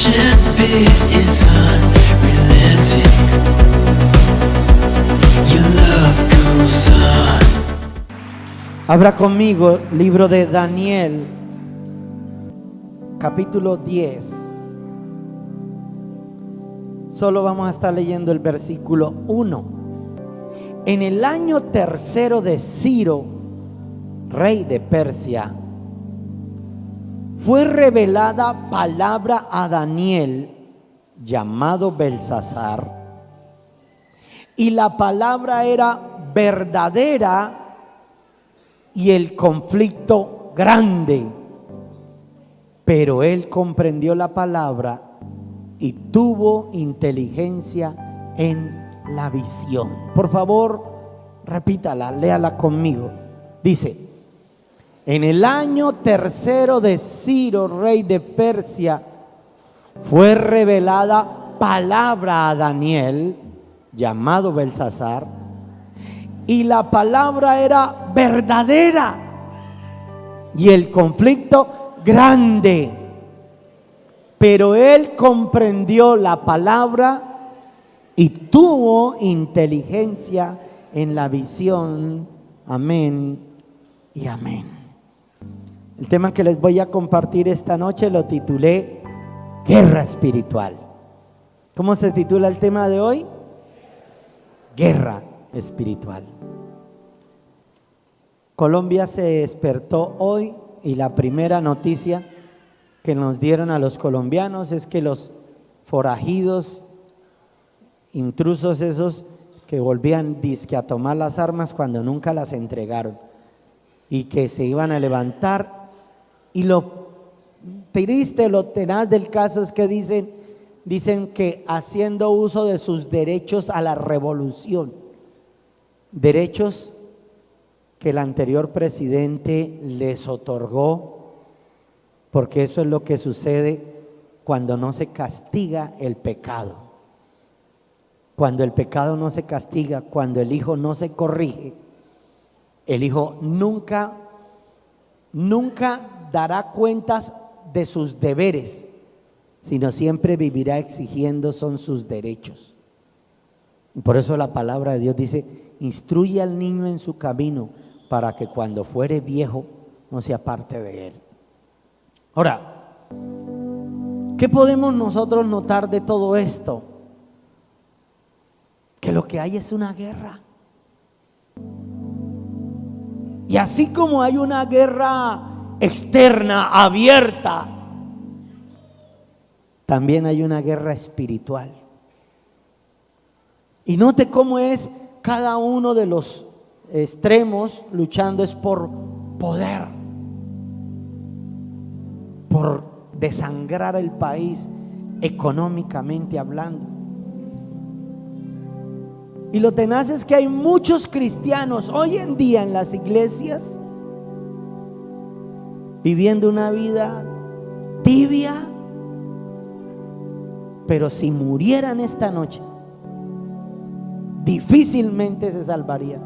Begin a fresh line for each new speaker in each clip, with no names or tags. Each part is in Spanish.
passion's beat is unrelenting. Your love goes on.
Abra conmigo libro de Daniel, capítulo 10. Solo vamos a estar leyendo el versículo 1. En el año tercero de Ciro, rey de Persia, fue revelada palabra a Daniel, llamado Belsasar, y la palabra era verdadera y el conflicto grande. Pero él comprendió la palabra y tuvo inteligencia en la visión. Por favor, repítala, léala conmigo. Dice: en el año tercero de Ciro, rey de Persia, fue revelada palabra a Daniel, llamado Belsasar, y la palabra era verdadera y el conflicto grande. Pero él comprendió la palabra y tuvo inteligencia en la visión. Amén y amén. El tema que les voy a compartir esta noche lo titulé Guerra Espiritual. ¿Cómo se titula el tema de hoy? Guerra espiritual. Colombia se despertó hoy y la primera noticia que nos dieron a los colombianos es que los forajidos, intrusos esos que volvían dizque a tomar las armas cuando nunca las entregaron y que se iban a levantar, y lo triste, lo tenaz del caso es que dicen que haciendo uso de sus derechos a la revolución, derechos que el anterior presidente les otorgó, porque eso es lo que sucede cuando no se castiga el pecado. Cuando el pecado no se castiga, cuando el hijo no se corrige, el hijo nunca dará cuentas de sus deberes, sino siempre vivirá exigiendo son sus derechos. Y por eso la palabra de Dios dice: instruye al niño en su camino, para que cuando fuere viejo no se aparte de él. Ahora, ¿qué podemos nosotros notar de todo esto? Que lo que hay es una guerra. Y así como hay una guerra externa, abierta, también hay una guerra espiritual. Y note cómo es cada uno de los extremos luchando es por poder, por desangrar el país económicamente hablando. Y lo tenaz es que hay muchos cristianos hoy en día en las iglesias viviendo una vida tibia, pero si murieran esta noche difícilmente se salvarían,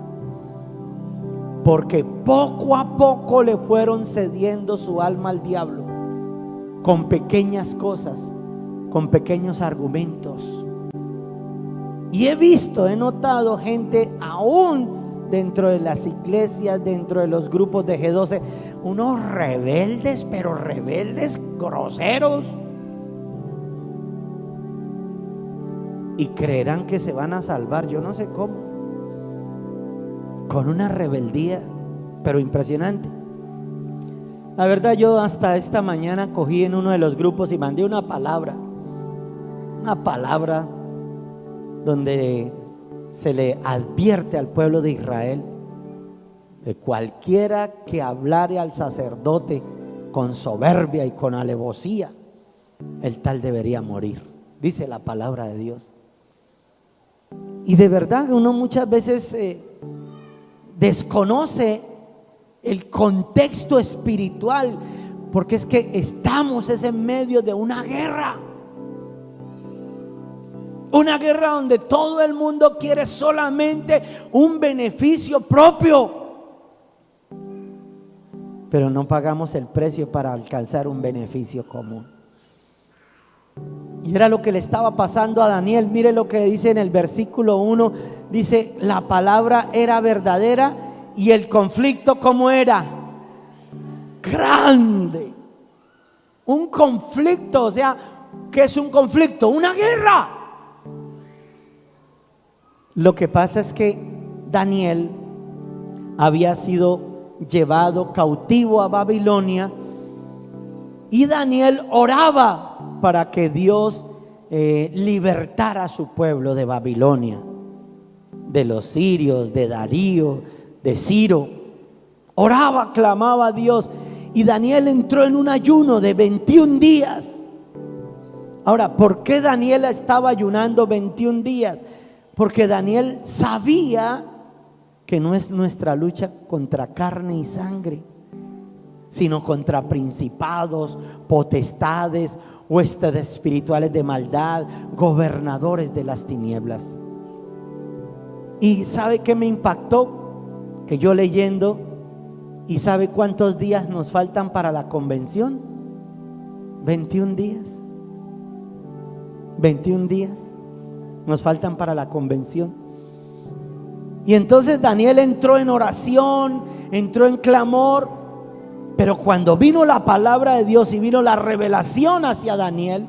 porque poco a poco le fueron cediendo su alma al diablo con pequeñas cosas, con pequeños argumentos. Y he notado gente aún dentro de las iglesias, dentro de los grupos de G12, unos rebeldes, pero rebeldes groseros, y creerán que se van a salvar, yo no sé cómo, con una rebeldía pero impresionante. La verdad, yo hasta esta mañana cogí en uno de los grupos y mandé una palabra donde se le advierte al pueblo de Israel de cualquiera que hablare al sacerdote con soberbia y con alevosía, el tal debería morir, dice la palabra de Dios. Y de verdad uno muchas veces desconoce el contexto espiritual, porque es que estamos en medio de una guerra donde todo el mundo quiere solamente un beneficio propio, pero no pagamos el precio para alcanzar un beneficio común. Y era lo que le estaba pasando a Daniel. Mire lo que dice en el versículo 1. Dice, la palabra era verdadera y el conflicto, ¿cómo era? Grande. Un conflicto, o sea, ¿qué es un conflicto? Una guerra. Lo que pasa es que Daniel había sido llevado cautivo a Babilonia y Daniel oraba para que Dios libertara a su pueblo de Babilonia, de los sirios, de Darío, de Ciro. Oraba, clamaba a Dios, y Daniel entró en un ayuno de 21 días. Ahora, ¿por qué Daniel estaba ayunando 21 días? Porque Daniel sabía que no es nuestra lucha contra carne y sangre, sino contra principados, potestades, huestes espirituales de maldad, gobernadores de las tinieblas. ¿Y sabe qué me impactó? Que yo leyendo, ¿y sabe cuántos días nos faltan para la convención? 21 días. 21 días nos faltan para la convención. Y entonces Daniel entró en oración, entró en clamor. Pero cuando vino la palabra de Dios y vino la revelación hacia Daniel,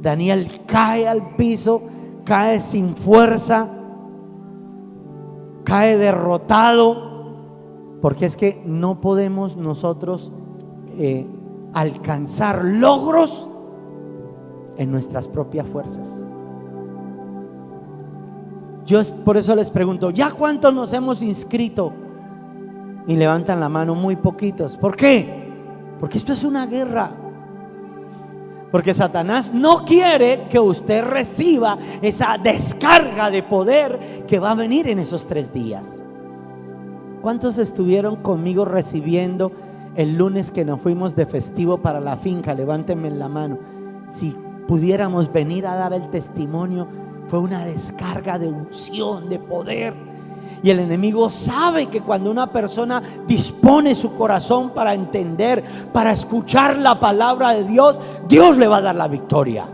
Daniel cae al piso, cae sin fuerza, cae derrotado. Porque es que no podemos nosotros alcanzar logros en nuestras propias fuerzas. Yo por eso les pregunto, ¿ya cuántos nos hemos inscrito? Y levantan la mano muy poquitos. ¿Por qué? Porque esto es una guerra. Porque Satanás no quiere que usted reciba esa descarga de poder que va a venir en esos 3 días. ¿Cuántos estuvieron conmigo recibiendo el lunes que nos fuimos de festivo para la finca? Levántenme la mano. Si pudiéramos venir a dar el testimonio, fue una descarga de unción, de poder. Y el enemigo sabe que cuando una persona dispone su corazón para entender, para escuchar la palabra de Dios, Dios le va a dar la victoria.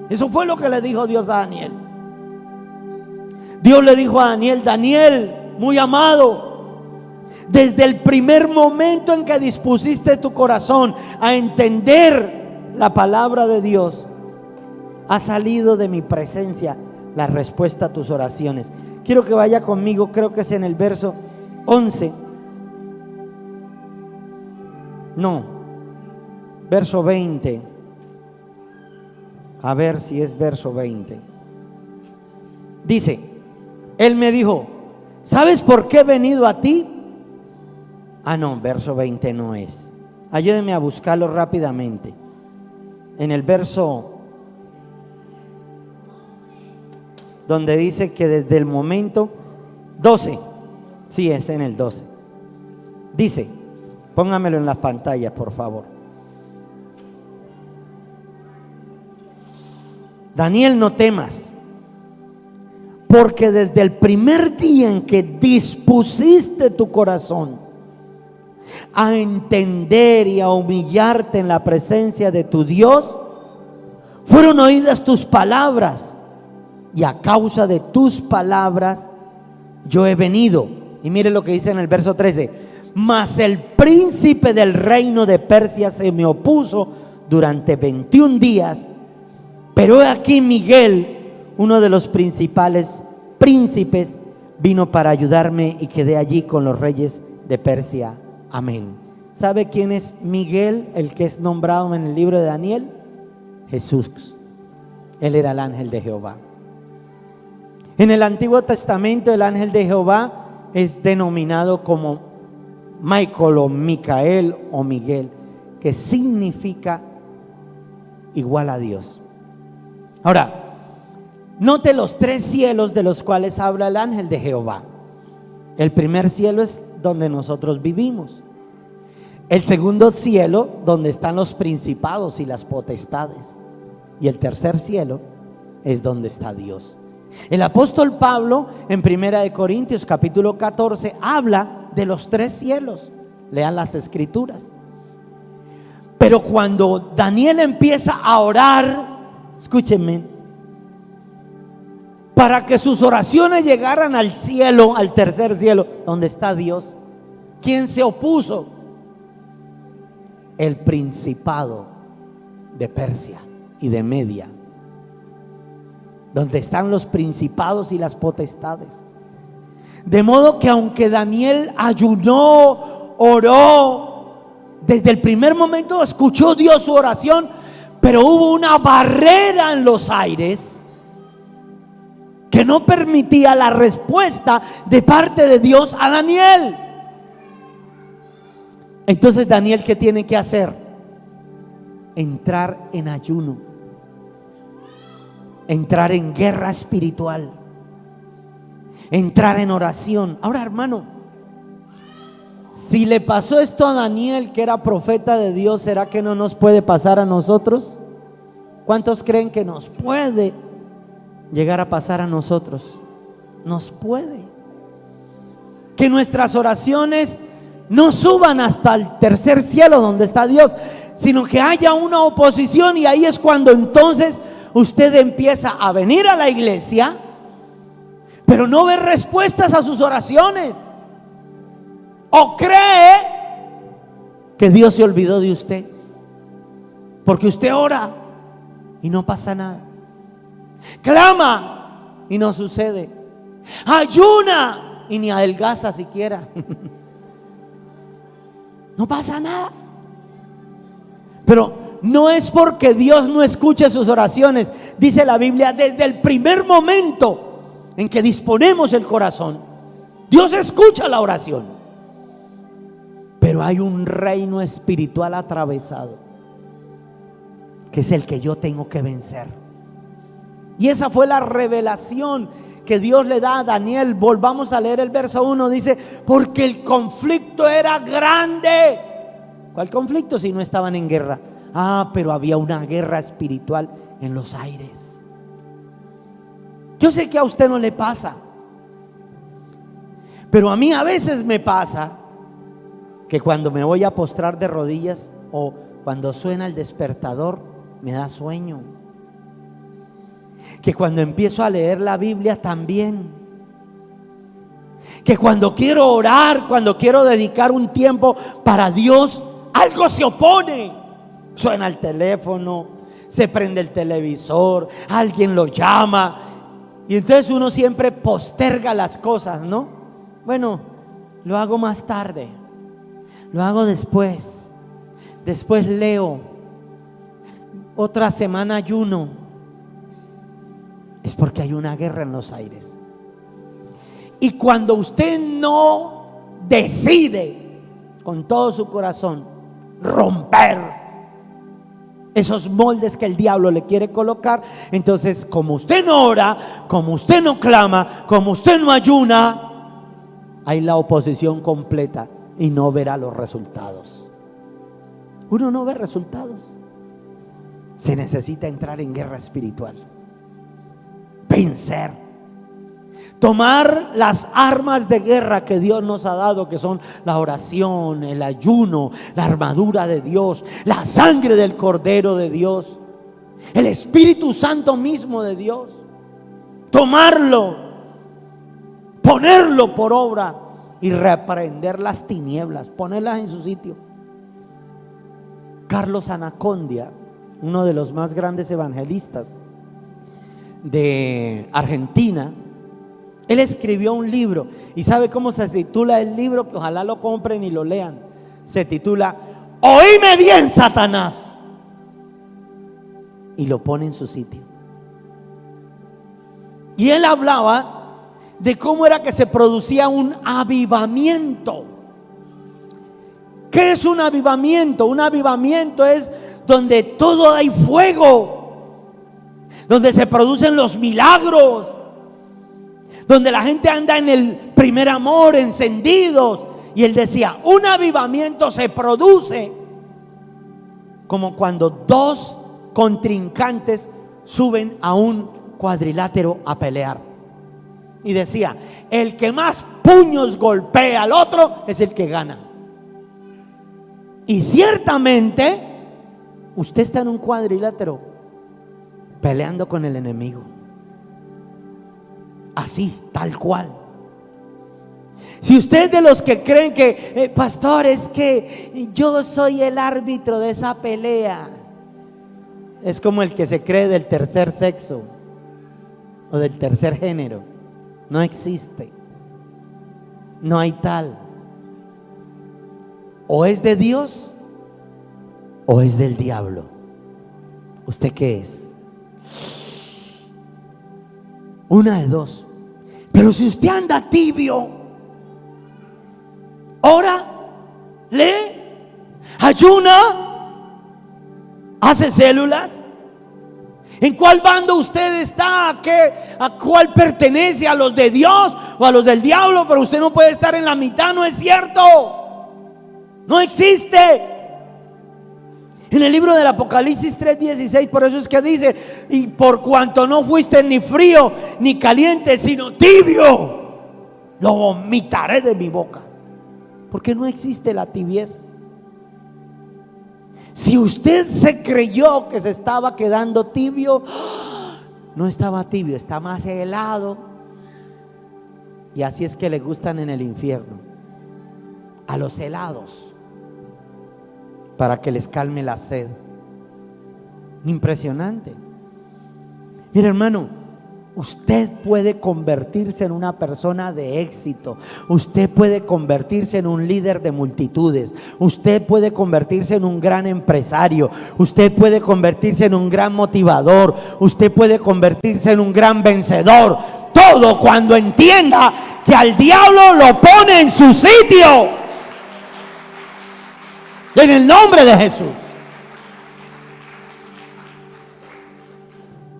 Eso fue lo que le dijo Dios a Daniel. Dios le dijo a Daniel: Daniel, muy amado, desde el primer momento en que dispusiste tu corazón a entender la palabra de Dios, ha salido de mi presencia la respuesta a tus oraciones. Quiero que vaya conmigo, creo que es en el verso 11. No, verso 20. A ver si es verso 20. Dice, él me dijo: ¿sabes por qué he venido a ti? Ah, no, verso 20 no es. Ayúdenme a buscarlo rápidamente. En el verso donde dice que desde el momento 12, sí, es en el 12. Dice, póngamelo en las pantallas, por favor. Daniel, no temas, porque desde el primer día en que dispusiste tu corazón a entender y a humillarte en la presencia de tu Dios, fueron oídas tus palabras, y a causa de tus palabras yo he venido. Y mire lo que dice en el verso 13: mas el príncipe del reino de Persia se me opuso durante 21 días, pero he aquí Miguel, uno de los principales príncipes, vino para ayudarme y quedé allí con los reyes de Persia. Amén. ¿Sabe quién es Miguel, el que es nombrado en el libro de Daniel? Jesús. Él era el ángel de Jehová. En el Antiguo Testamento el ángel de Jehová es denominado como Michael o Micael o Miguel, que significa igual a Dios. Ahora, note los 3 cielos de los cuales habla el ángel de Jehová. El primer cielo es donde nosotros vivimos. El segundo cielo, donde están los principados y las potestades. Y el tercer cielo es donde está Dios. El apóstol Pablo en 1 Corintios capítulo 14 habla de los 3 cielos. Lean las escrituras. Pero cuando Daniel empieza a orar, escúchenme, para que sus oraciones llegaran al cielo, al tercer cielo, donde está Dios. ¿Quién se opuso? El principado de Persia y de Media, donde están los principados y las potestades. De modo que aunque Daniel ayunó, oró, desde el primer momento escuchó Dios su oración, pero hubo una barrera en los aires que no permitía la respuesta de parte de Dios a Daniel. Entonces Daniel, ¿qué tiene que hacer? Entrar en ayuno, entrar en guerra espiritual, entrar en oración. Ahora, hermano, si le pasó esto a Daniel, que era profeta de Dios, ¿será que no nos puede pasar a nosotros? ¿Cuántos creen que nos puede llegar a pasar a nosotros? Nos puede. Que nuestras oraciones no suban hasta el tercer cielo donde está Dios, sino que haya una oposición, y ahí es cuando entonces usted empieza a venir a la iglesia, pero no ve respuestas a sus oraciones, o cree que Dios se olvidó de usted, porque usted ora y no pasa nada, clama y no sucede, ayuna y ni adelgaza siquiera. No pasa nada. Pero no es porque Dios no escuche sus oraciones. Dice la Biblia, desde el primer momento en que disponemos el corazón, Dios escucha la oración. Pero hay un reino espiritual atravesado, que es el que yo tengo que vencer. Y esa fue la revelación que Dios le da a Daniel. Volvamos a leer el verso 1. Dice, porque el conflicto era grande. ¿Cuál conflicto si no estaban en guerra? Pero había una guerra espiritual en los aires. Yo sé que a usted no le pasa, pero a mí a veces me pasa que cuando me voy a postrar de rodillas o cuando suena el despertador, me da sueño. Que cuando empiezo a leer la Biblia también. Que cuando quiero orar, cuando quiero dedicar un tiempo para Dios, algo se opone. Suena el teléfono, se prende el televisor, alguien lo llama, y entonces uno siempre posterga las cosas, ¿no? Bueno, lo hago más tarde, lo hago después leo, otra semana ayuno. Es porque hay una guerra en los aires. Y cuando usted no decide con todo su corazón romper esos moldes que el diablo le quiere colocar, entonces como usted no ora, como usted no clama, como usted no ayuna, hay la oposición completa y no verá los resultados. Uno no ve resultados. Se necesita entrar en guerra espiritual, vencer, tomar las armas de guerra que Dios nos ha dado, que son la oración, el ayuno, la armadura de Dios, la sangre del Cordero de Dios, el Espíritu Santo mismo de Dios. Tomarlo, ponerlo por obra y reprender las tinieblas, ponerlas en su sitio. Carlos Anacondia, uno de los más grandes evangelistas de Argentina, él escribió un libro. ¿Y sabe cómo se titula el libro? Que ojalá lo compren y lo lean. Se titula Oíme bien, Satanás. Y lo pone en su sitio. Y él hablaba de cómo era que se producía un avivamiento. ¿Qué es un avivamiento? Un avivamiento es donde todo hay fuego, donde se producen los milagros, donde la gente anda en el primer amor, encendidos. Y él decía, un avivamiento se produce como cuando dos contrincantes suben a un cuadrilátero a pelear. Y decía, el que más puños golpea al otro es el que gana. Y ciertamente usted está en un cuadrilátero peleando con el enemigo. Así, tal cual. Si usted es de los que creen que, pastor, es que yo soy el árbitro de esa pelea, es como el que se cree del tercer sexo o del tercer género. No existe, no hay tal. O es de Dios o es del diablo. ¿Usted qué es? Una de dos. Pero si usted anda tibio, ora, lee, ayuna, hace células. ¿En cuál bando usted está? ¿A cuál pertenece? ¿A los de Dios o a los del diablo? Pero usted no puede estar en la mitad, no es cierto. No existe. En el libro del Apocalipsis 3:16, por eso es que dice: y por cuanto no fuiste ni frío ni caliente, sino tibio, lo vomitaré de mi boca. Porque no existe la tibieza. Si usted se creyó que se estaba quedando tibio, no estaba tibio, está más helado. Y así es que le gustan en el infierno a los helados, para que les calme la sed. Impresionante. Mire, hermano, usted puede convertirse en una persona de éxito. Usted puede convertirse en un líder de multitudes. Usted puede convertirse en un gran empresario. Usted puede convertirse en un gran motivador. Usted puede convertirse en un gran vencedor. Todo cuando entienda que al diablo lo pone en su sitio. En el nombre de Jesús.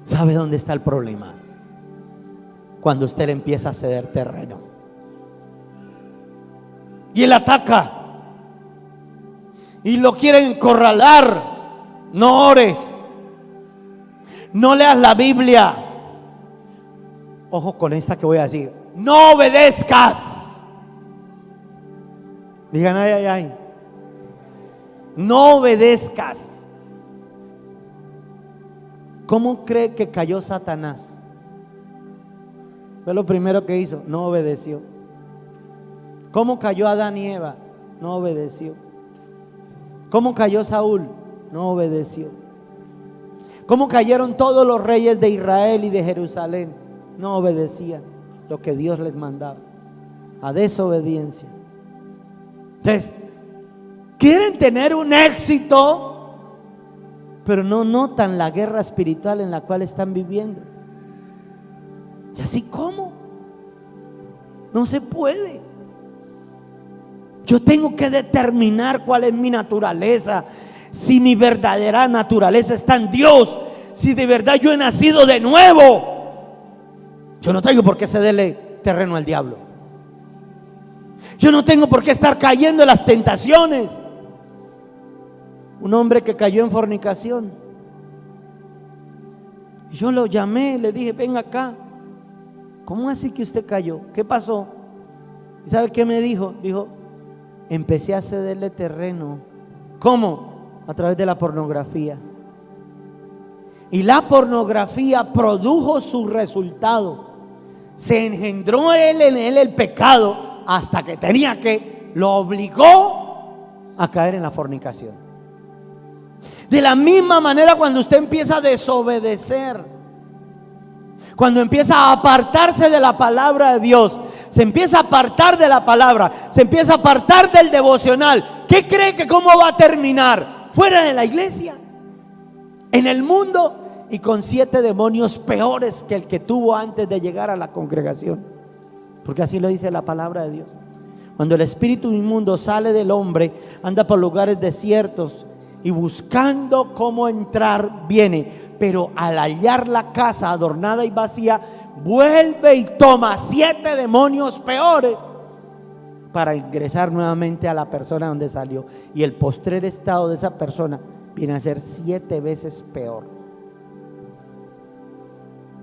¿Sabe dónde está el problema? Cuando usted le empieza a ceder terreno y él ataca y lo quieren encorralar. No ores, no leas la Biblia. Ojo con esta que voy a decir: no obedezcas. Digan ay, ay, ay. No obedezcas. ¿Cómo cree que cayó Satanás? Fue lo primero que hizo, no obedeció. ¿Cómo cayó Adán y Eva? No obedeció. ¿Cómo cayó Saúl? No obedeció. ¿Cómo cayeron todos los reyes de Israel y de Jerusalén? No obedecían lo que Dios les mandaba. A desobediencia. Entonces, quieren tener un éxito, pero no notan la guerra espiritual en la cual están viviendo. ¿Y así cómo? No se puede. Yo tengo que determinar cuál es mi naturaleza. Si mi verdadera naturaleza está en Dios, si de verdad yo he nacido de nuevo, yo no tengo por qué cederle terreno al diablo. Yo no tengo por qué estar cayendo en las tentaciones. Un hombre que cayó en fornicación, yo lo llamé, le dije: venga acá. ¿Cómo así que usted cayó? ¿Qué pasó? ¿Y sabe qué me dijo? Dijo: empecé a cederle terreno. ¿Cómo? A través de la pornografía. Y la pornografía produjo su resultado. Se engendró en él el pecado, hasta que tenía que, lo obligó a caer en la fornicación. De la misma manera, cuando usted empieza a desobedecer, cuando empieza a apartarse de la palabra de Dios, se empieza a apartar de la palabra, se empieza a apartar del devocional, ¿qué cree que cómo va a terminar? Fuera de la iglesia, en el mundo, y con 7 demonios peores que el que tuvo antes de llegar a la congregación. Porque así lo dice la palabra de Dios. Cuando el espíritu inmundo sale del hombre, anda por lugares desiertos y buscando cómo entrar viene, pero al hallar la casa adornada y vacía, vuelve y toma 7 demonios peores para ingresar nuevamente a la persona donde salió. Y el postrer estado de esa persona viene a ser 7 veces peor.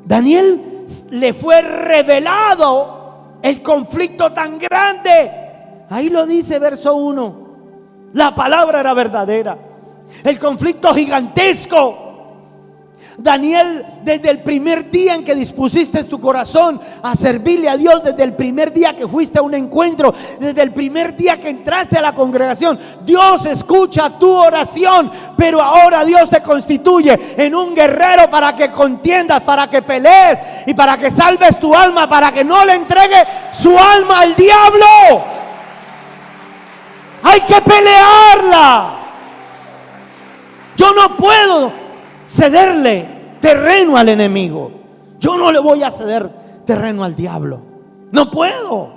Daniel le fue revelado el conflicto tan grande. Ahí lo dice verso 1. La palabra era verdadera. El conflicto gigantesco. Daniel, desde el primer día en que dispusiste tu corazón a servirle a Dios, desde el primer día que fuiste a un encuentro, desde el primer día que entraste a la congregación, Dios escucha tu oración. Pero ahora Dios te constituye en un guerrero para que contiendas, para que pelees y para que salves tu alma, para que no le entregue su alma al diablo. Hay que pelearla. Yo no puedo cederle terreno al enemigo. Yo no le voy a ceder terreno al diablo. No puedo.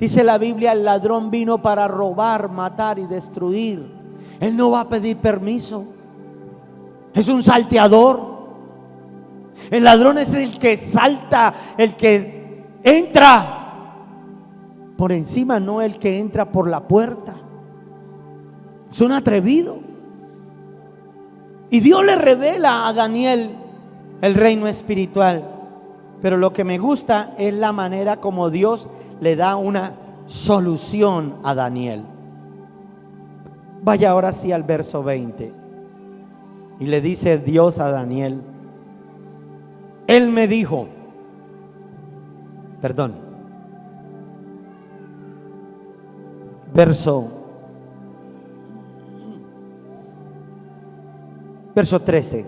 Dice la Biblia: el ladrón vino para robar, matar y destruir. Él no va a pedir permiso. Es un salteador. El ladrón es el que salta, el que entra por encima, no el que entra por la puerta. Es un atrevido. Y Dios le revela a Daniel el reino espiritual. Pero lo que me gusta es la manera como Dios le da una solución a Daniel. Vaya ahora sí al verso 20. Y le dice Dios a Daniel: Él me dijo, verso 13.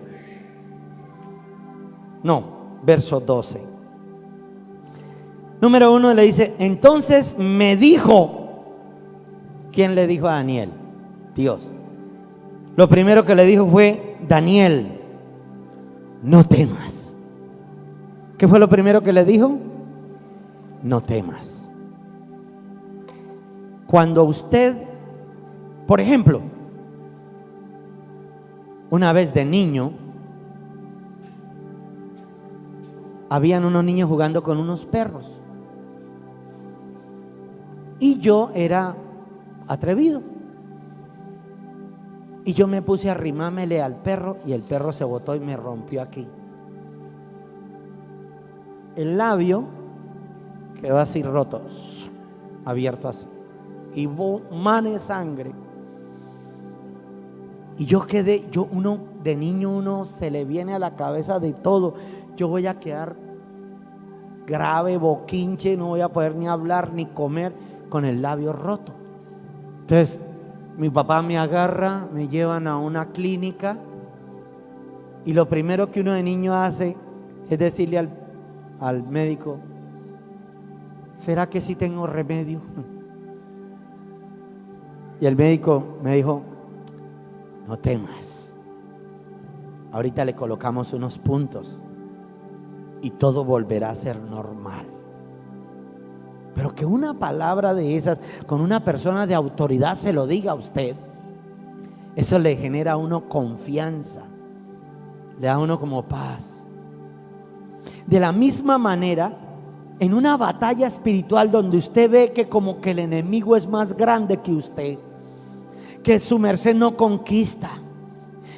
No, verso 12. Número 1 le dice: entonces me dijo. ¿Quién le dijo a Daniel? Dios. Lo primero que le dijo fue: Daniel, no temas. ¿Qué fue lo primero que le dijo? No temas. Cuando usted, por ejemplo, una vez de niño, habían unos niños jugando con unos perros. Y yo era atrevido. Y yo me puse a arrimármele al perro y el perro se botó y me rompió aquí. El labio quedó así roto, abierto así. Y mané sangre. Y yo quedé, uno de niño, uno se le viene a la cabeza de todo. Yo voy a quedar grave, boquinche, no voy a poder ni hablar ni comer con el labio roto. Entonces mi papá me agarra, me llevan a una clínica y lo primero que uno de niño hace es decirle al médico: ¿será que sí tengo remedio? Y el médico me dijo: no temas, ahorita le colocamos unos puntos y todo volverá a ser normal. Pero que una palabra de esas con una persona de autoridad se lo diga a usted, eso le genera a uno confianza, le da a uno como paz. De la misma manera, en una batalla espiritual donde usted ve que como que el enemigo es más grande que usted, que su merced no conquista,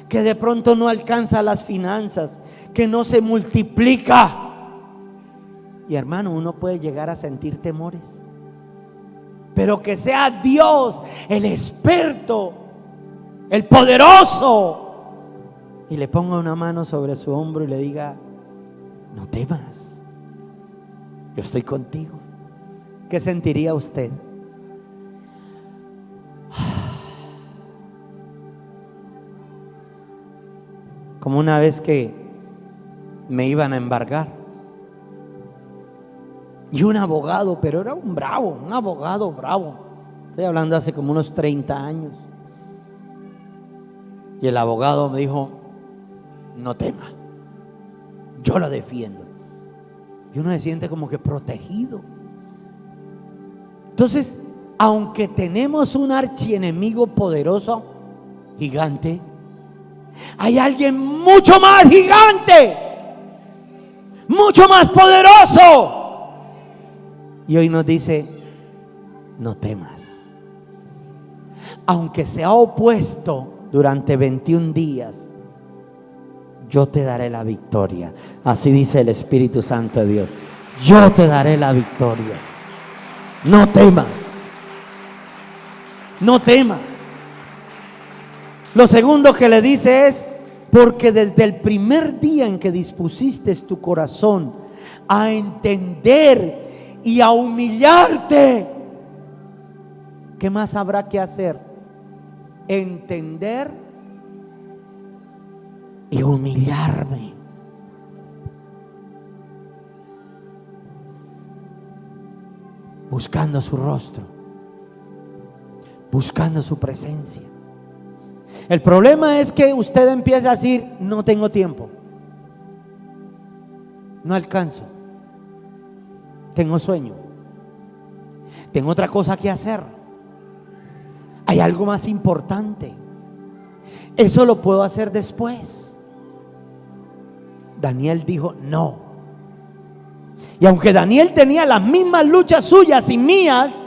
que de pronto no alcanza las finanzas, que no se multiplica. Y hermano, uno puede llegar a sentir temores, pero que sea Dios el experto, el poderoso, y le ponga una mano sobre su hombro y le diga: no temas, yo estoy contigo. ¿Qué sentiría usted? Como una vez que me iban a embargar y un abogado, pero era un abogado bravo, estoy hablando hace como unos 30 años, y el abogado me dijo: no tema, yo lo defiendo. Y uno se siente como que protegido. Entonces, aunque tenemos un archienemigo poderoso, gigante, hay alguien mucho más gigante, mucho más poderoso. Y hoy nos dice: no temas. Aunque se ha opuesto durante 21 días, yo te daré la victoria. Así dice el Espíritu Santo de Dios: yo te daré la victoria. No temas. No temas. Lo segundo que le dice es: porque desde el primer día en que dispusiste tu corazón a entender y a humillarte, ¿qué más habrá que hacer? Entender y humillarme. Buscando su rostro, buscando su presencia. El problema es que usted empieza a decir: no tengo tiempo, no alcanzo, tengo sueño, tengo otra cosa que hacer, hay algo más importante, eso lo puedo hacer después. Daniel dijo no. Y aunque Daniel tenía las mismas luchas suyas y mías,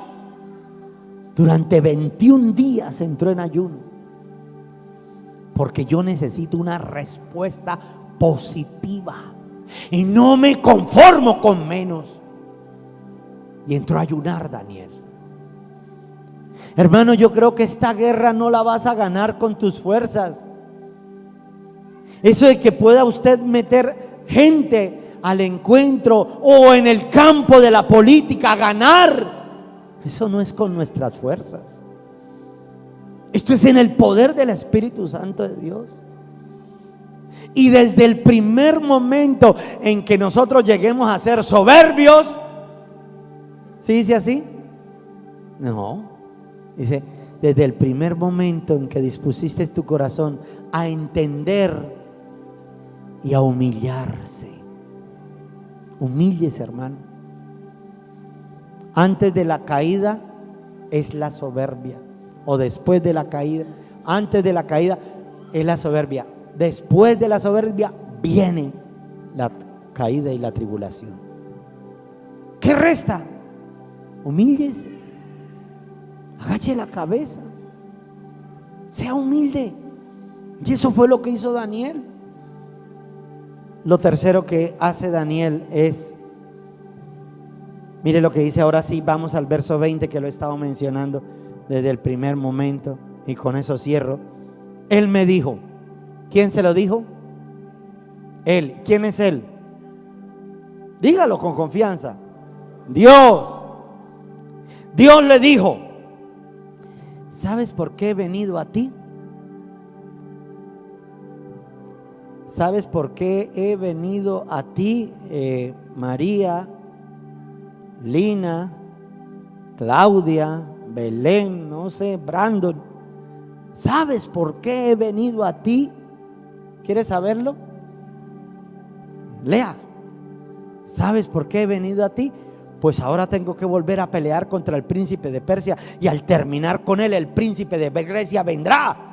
durante 21 días entró en ayuno, porque yo necesito una respuesta positiva y no me conformo con menos. Y entró a ayunar Daniel. Hermano, yo creo que esta guerra no la vas a ganar con tus fuerzas. Eso de que pueda usted meter gente al encuentro o en el campo de la política a ganar, eso no es con nuestras fuerzas. Esto es en el poder del Espíritu Santo de Dios. Y desde el primer momento en que nosotros lleguemos a ser soberbios, ¿sí dice así? No, dice: desde el primer momento en que dispusiste tu corazón a entender y a humillarse. Humíllese, hermano. Antes de la caída es la soberbia, o después de la caída. Antes de la caída es la soberbia, después de la soberbia viene la caída y la tribulación. ¿Qué resta? Humíllese, agache la cabeza, sea humilde. Y eso fue lo que hizo Daniel. Lo tercero que hace Daniel es, mire lo que dice. Ahora sí, vamos al verso 20, que lo he estado mencionando desde el primer momento, y con eso cierro. Él me dijo. ¿Quién se lo dijo? Él. ¿Quién es él? Dígalo con confianza. Dios. Dios le dijo: ¿sabes por qué he venido a ti? ¿Sabes por qué he venido a ti, María, Lina, Claudia, Belén, no sé, Brandon? ¿Sabes por qué he venido a ti? ¿Quieres saberlo? Lea. ¿Sabes por qué he venido a ti? Pues ahora tengo que volver a pelear contra el príncipe de Persia, y al terminar con él, el príncipe de Grecia vendrá.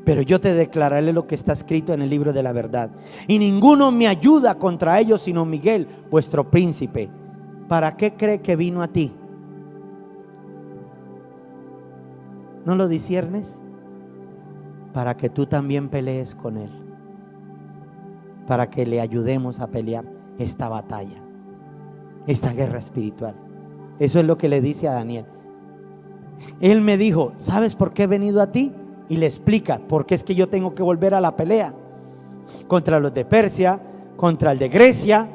Pero yo te declararé lo que está escrito en el libro de la verdad. Y ninguno me ayuda contra ellos sino Miguel, vuestro príncipe. ¿Para qué cree que vino a ti? ¿No lo disciernes? Para que tú también pelees con él, para que le ayudemos a pelear esta batalla, esta guerra espiritual. Eso es lo que le dice a Daniel. Él me dijo: ¿sabes por qué he venido a ti? Y le explica: porque es que yo tengo que volver a la pelea contra los de Persia, contra el de Grecia.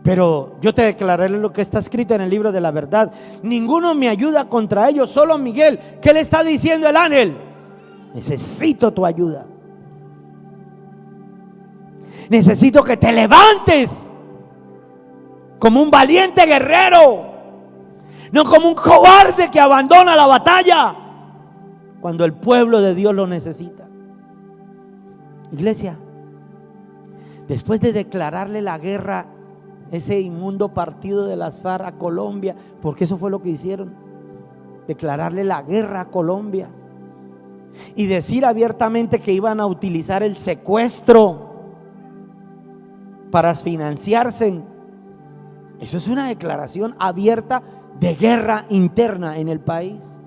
Pero yo te declararé lo que está escrito en el libro de la verdad. Ninguno me ayuda contra ellos, solo Miguel. ¿Qué le está diciendo el ángel? Necesito tu ayuda. Necesito que te levantes como un valiente guerrero, no como un cobarde que abandona la batalla cuando el pueblo de Dios lo necesita. Iglesia, después de declararle la guerra, ese inmundo partido de las FARC a Colombia, porque eso fue lo que hicieron, declararle la guerra a Colombia y decir abiertamente que iban a utilizar el secuestro para financiarse. Eso es una declaración abierta de guerra interna en el país.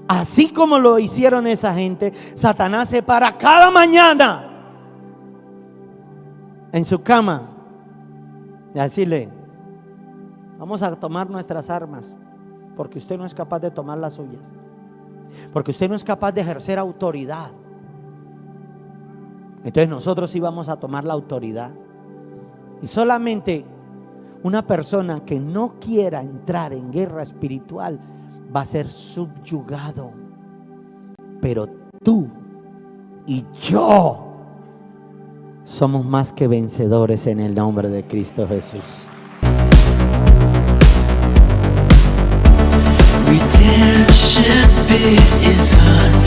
Así como lo hicieron esa gente, Satanás se para cada mañana en su cama y decirle: vamos a tomar nuestras armas, porque usted no es capaz de tomar las suyas. porque usted no es capaz de ejercer autoridad. Entonces nosotros sí vamos a tomar la autoridad. Y solamente una persona que no quiera entrar en guerra espiritual va a ser subyugado. Pero tú y yo somos más que vencedores en el nombre de Cristo Jesús.
Redemption's bid is on.